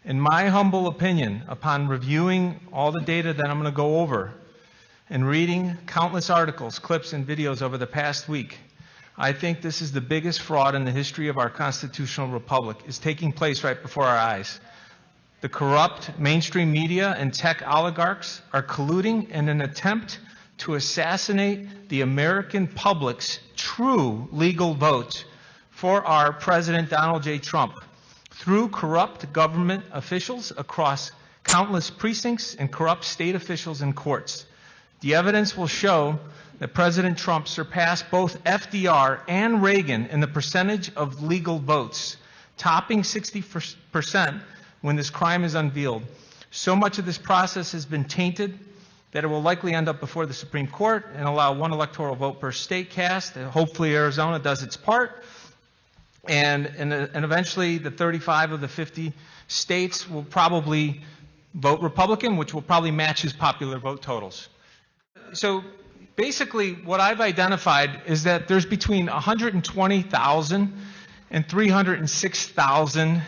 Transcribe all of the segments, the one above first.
In my humble opinion, upon reviewing all the data that I'm going to go over and reading countless articles, clips, and videos over the past week, I think this is the biggest fraud in the history of our constitutional republic is taking place right before our eyes. The corrupt mainstream media and tech oligarchs are colluding in an attempt to assassinate the American public's true legal vote for our President Donald J. Trump through corrupt government officials across countless precincts and corrupt state officials and courts. The evidence will show that President Trump surpassed both FDR and Reagan in the percentage of legal votes, topping 60% when this crime is unveiled. So much of this process has been tainted that it will likely end up before the Supreme Court and allow one electoral vote per state cast. Hopefully Arizona does its part. And eventually the 35 of the 50 states will probably vote Republican, which will probably match his popular vote totals. So basically what I've identified is that there's between 120,000 and 306,000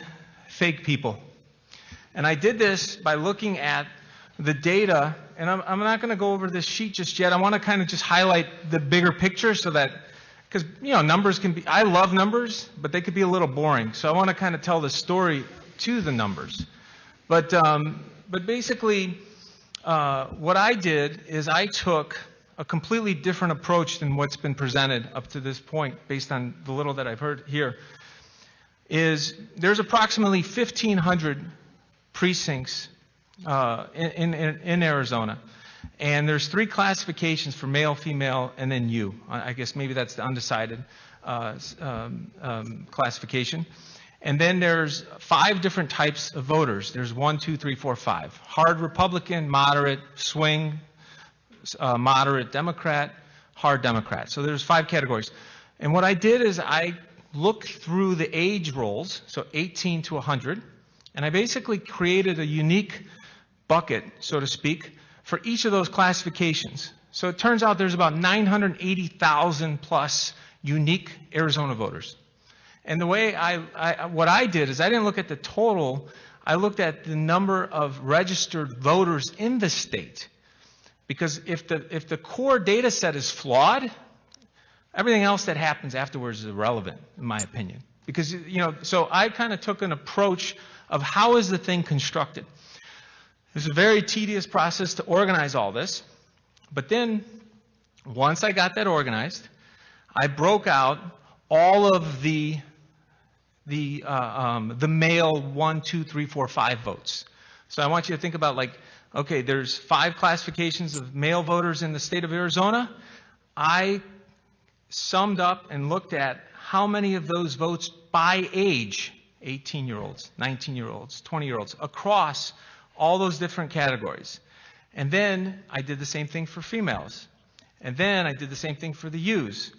fake people. And I did this by looking at the data, and I'm not going to go over this sheet just yet. I want to kind of just highlight the bigger picture so that, because, you know, numbers can be, I love numbers, but they could be a little boring. So I want to kind of tell the story to the numbers. But basically, what I did is I took a completely different approach than what's been presented up to this point, based on the little that I've heard here. There's approximately 1,500 precincts in Arizona. And there's 3 classifications for male, female, and then you. I guess maybe that's the undecided classification. And then there's 5 different types of voters. There's 1, 2, 3, 4, 5. Hard Republican, moderate, swing, moderate Democrat, hard Democrat. So there's 5 categories. And what I did is I looked through the age rolls, so 18 to 100, and I basically created a unique bucket, so to speak, for each of those classifications. So it turns out there's about 980,000 plus unique Arizona voters. And the way what I did is I didn't look at the total, I looked at the number of registered voters in the state. Because if the core data set is flawed, everything else that happens afterwards is irrelevant, in my opinion. Because, you know, so I kind of took an approach of how is the thing constructed. It was a very tedious process to organize all this, but then once I got that organized, I broke out all of the male 1, 2, 3, 4, 5 votes. So I want you to think about, like, okay, there's 5 classifications of male voters in the state of Arizona. I summed up and looked at how many of those votes by age, 18-year-olds, 19-year-olds, 20-year-olds, across all those different categories. And then I did the same thing for females. And then I did the same thing for the U's.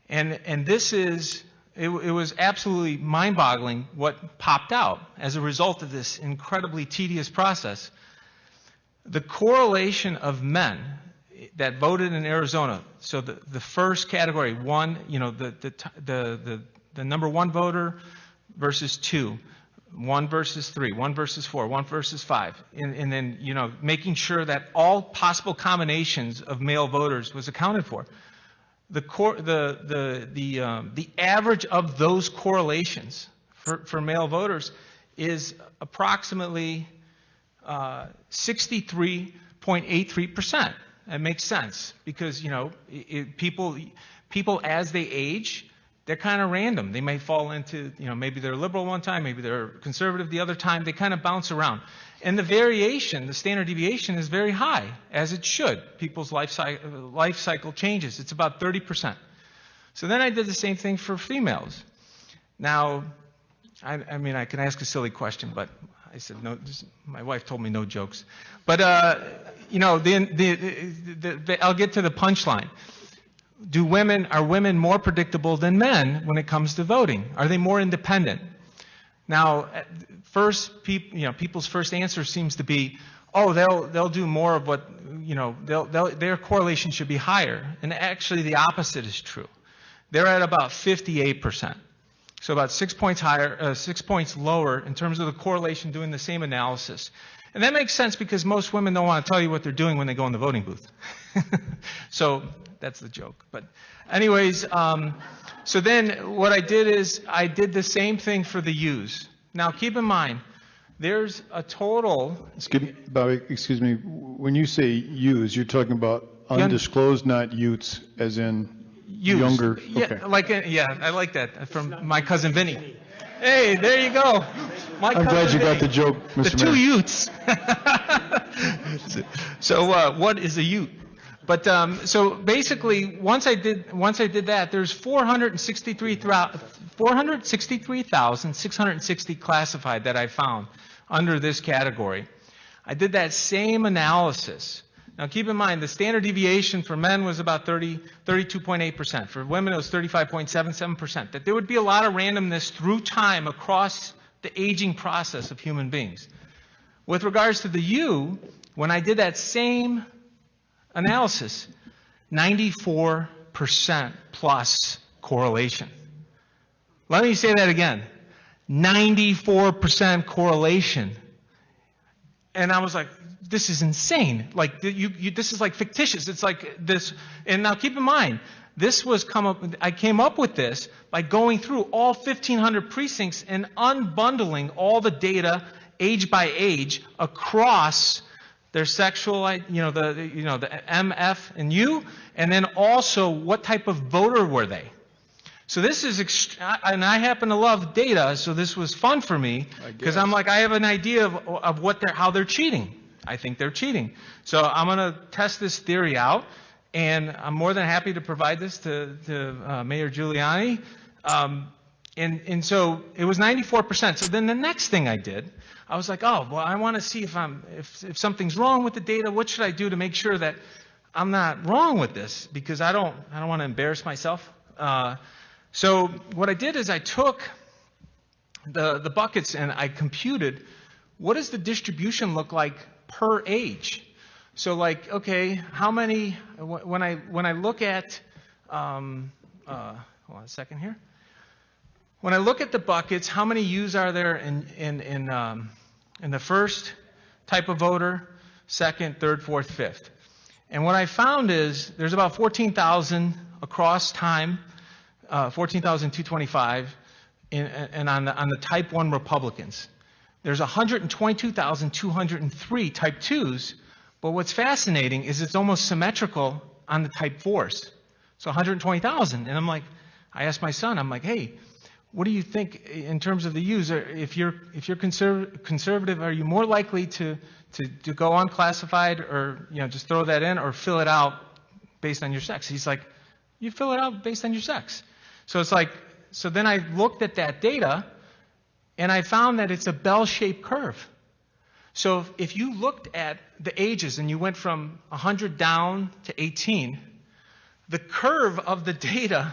And this is, it was absolutely mind-boggling what popped out as a result of this incredibly tedious process. The correlation of men that voted in Arizona, so the first category, 1, you know, the number 1 voter versus 2, 1 versus 3, 1 versus 4, 1 versus 5, and then, you know, making sure that all possible combinations of male voters was accounted for. The average of those correlations for male voters is approximately 63.83%. That makes sense because, you know, people as they age, they're kind of random. They may fall into, you know, maybe they're liberal one time, maybe they're conservative the other time. They kind of bounce around. And the variation, the standard deviation is very high, as it should. People's life cycle changes. It's about 30%. So then I did the same thing for females. Now, I mean, I can ask a silly question, but I said no. My wife told me no jokes. But, you know, I'll get to the punchline. Are women more predictable than men when it comes to voting? Are they more independent? Now, people's first answer seems to be, oh, they'll do more of what, you know, their correlation should be higher. And actually, the opposite is true. They're at about 58%. So about 6 points higher, 6 points lower in terms of the correlation doing the same analysis. And that makes sense because most women don't want to tell you what they're doing when they go in the voting booth. So that's the joke. But anyways, so then what I did is I did the same thing for the U's. Now keep in mind, there's a total. Bobby, excuse me. When you say U's, you're talking about undisclosed, not Utes, as in younger. Yeah, Okay. yeah, I like that from my cousin Vinny. Hey, there you go. I'm glad you got the joke, Mr. The two Mayor. Utes. So what is a Ute? But so basically, once I did that, there's 463,660 classified that I found under this category. I did that same analysis. Now keep in mind, the standard deviation for men was about 32.8%. For women, it was 35.77%. That there would be a lot of randomness through time across the aging process of human beings. With regards to the U, when I did that same analysis, 94% plus correlation. Let me say that again. 94% correlation. And I was like, this is insane. Like, this is like fictitious. It's like this. And now keep in mind, I came up with this by going through all 1,500 precincts and unbundling all the data age by age across their sexual, the M, F, and U, and then also what type of voter were they. So this is, and I happen to love data, so this was fun for me because I'm like, I have an idea of how they're cheating. I think they're cheating. So I'm going to test this theory out, and I'm more than happy to provide this to Mayor Giuliani. And so it was 94%. So then the next thing I did, I was like, oh, well, I want to see if something's wrong with the data. What should I do to make sure that I'm not wrong with this? Because I don't want to embarrass myself. So what I did is I took the buckets and I computed what does the distribution look like per age. So like, okay, how many, when I look at, hold on a second here. When I look at the buckets, how many U's are there in the first type of voter, second, third, fourth, fifth? And what I found is there's about 14,000 across time, 14,225, and on the type 1 Republicans. There's 122,203 type 2s, but what's fascinating is it's almost symmetrical on the type 4s. So 120,000. And I asked my son, I'm like, hey, what do you think in terms of the U's? If you're conservative, are you more likely to go unclassified or just throw that in or fill it out based on your sex? He's like, you fill it out based on your sex. So it's like, so then I looked at that data and I found that it's a bell-shaped curve. So if you looked at the ages and you went from 100 down to 18, the curve of the data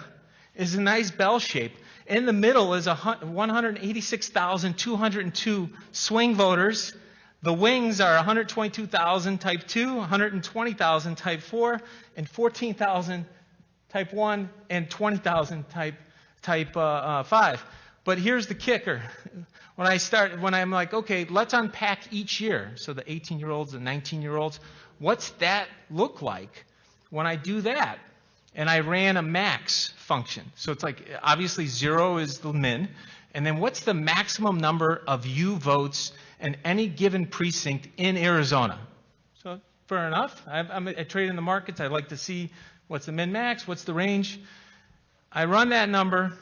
is a nice bell shape. In the middle is 186,202 swing voters. The wings are 122,000 type 2, 120,000 type 4, and 14,000 type 1, and 20,000 type 5. But here's the kicker. When I'm like, okay, let's unpack each year. So the 18-year-olds, the 19-year-olds, what's that look like when I do that? And I ran a max function. So it's like, obviously 0 is the min. And then what's the maximum number of U votes in any given precinct in Arizona? So fair enough. I trade in the markets. I like to see what's the min max, what's the range. I run that number.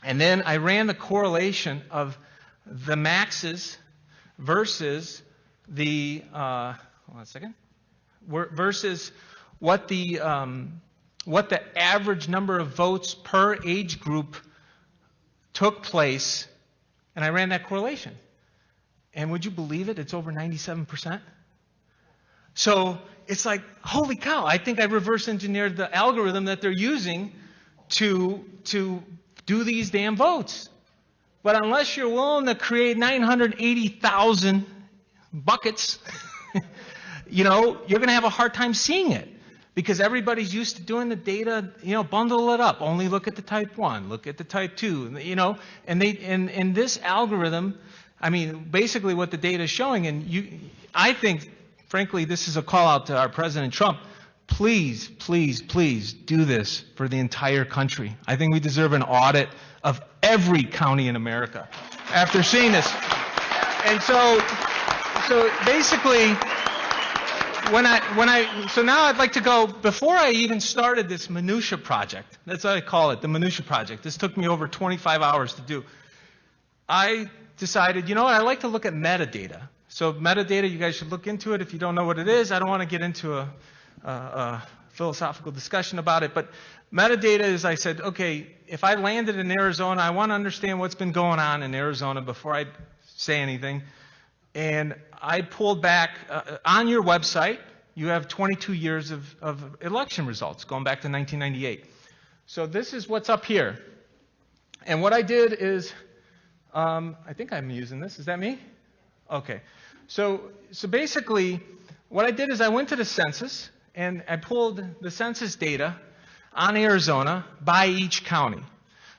And then I ran the correlation of the maxes versus the, hold on a second, versus what the average number of votes per age group took place, and I ran that correlation. And would you believe it? It's over 97%. So it's like, holy cow, I think I reverse engineered the algorithm that they're using to do these damn votes. But unless you're willing to create 980,000 buckets, you're going to have a hard time seeing it. because everybody's used to doing the data, bundle it up. Only look at the type 1, look at the type 2, and this algorithm, basically what the data is showing, I think, frankly, this is a call out to our President Trump. Please, please, please do this for the entire country. I think we deserve an audit of every county in America after seeing this. And so basically, so now I'd like to go, before I even started this minutia project, that's what I call it, the minutia project. This took me over 25 hours to do. I decided, I'd like to look at metadata. So metadata, you guys should look into it if you don't know what it is. I don't want to get into a philosophical discussion about it, but metadata is, I said, okay, if I landed in Arizona, I want to understand what's been going on in Arizona before I say anything. And I pulled back, on your website, you have 22 years of election results going back to 1998. So this is what's up here. And what I did is, I think I'm using this. Is that me? Okay. So basically, what I did is I went to the census, and I pulled the census data on Arizona by each county.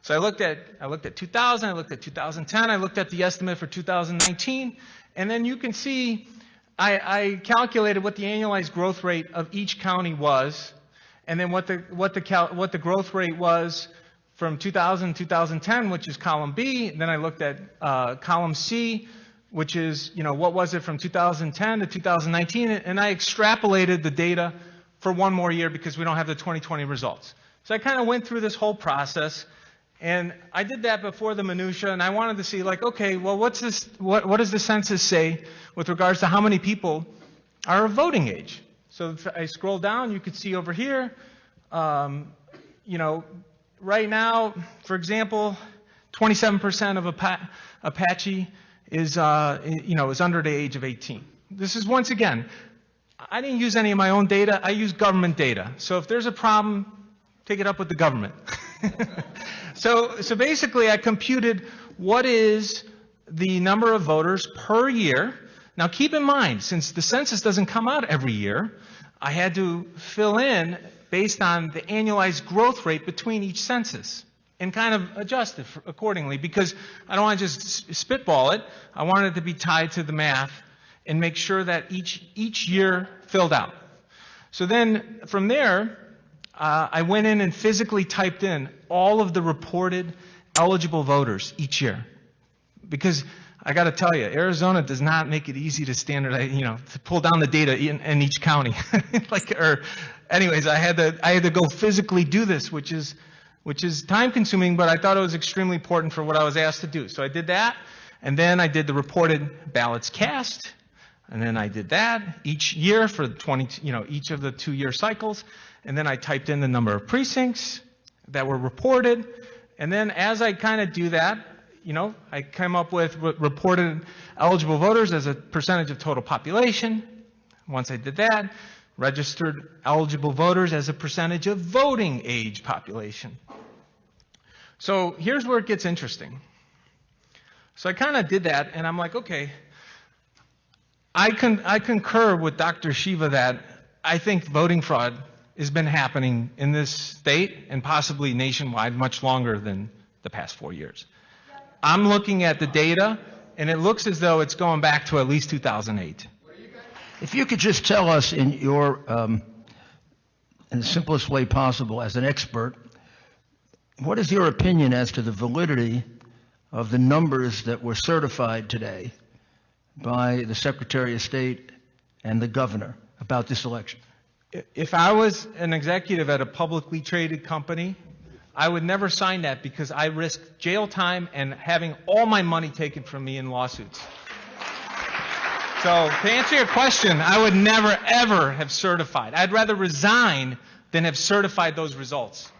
So I looked at 2000, I looked at 2010, I looked at the estimate for 2019, and then you can see I calculated what the annualized growth rate of each county was, and then what the growth rate was from 2000 to 2010, which is column B. Then I looked at column C, which is, what was it from 2010 to 2019, and I extrapolated the data for one more year because we don't have the 2020 results. So I kind of went through this whole process, and I did that before the minutia, and I wanted to see, okay, well, what does the census say with regards to how many people are of voting age? So if I scroll down, you could see over here, right now, for example, 27% of Apache is under the age of 18. This is, once again, I didn't use any of my own data. I used government data. So if there's a problem, take it up with the government. So basically, I computed what is the number of voters per year. Now, keep in mind, since the census doesn't come out every year, I had to fill in based on the annualized growth rate between each census and kind of adjust it accordingly, because I don't want to just spitball it. I wanted it to be tied to the math and make sure that each year filled out. So then from there, I went in and physically typed in all of the reported eligible voters each year. Because I got to tell you, Arizona does not make it easy to standardize, to pull down the data in each county. Anyways, I had to go physically do this, which is time consuming, but I thought it was extremely important for what I was asked to do. So I did that, and then I did the reported ballots cast, and then I did that each year for each of the 2-year cycles, and then I typed in the number of precincts that were reported, and then as I kind of do that, I came up with reported eligible voters as a percentage of total population. Once I did that, registered eligible voters as a percentage of voting age population. So here's where it gets interesting. So I kind of did that, and I'm like, okay, I concur with Dr. Shiva that I think voting fraud has been happening in this state and possibly nationwide much longer than the past 4 years. I'm looking at the data, and it looks as though it's going back to at least 2008. If you could just tell us in the simplest way possible as an expert, what is your opinion as to the validity of the numbers that were certified today by the Secretary of State and the governor about this election? If I was an executive at a publicly traded company, I would never sign that because I risked jail time and having all my money taken from me in lawsuits. So to answer your question, I would never, ever have certified. I'd rather resign than have certified those results.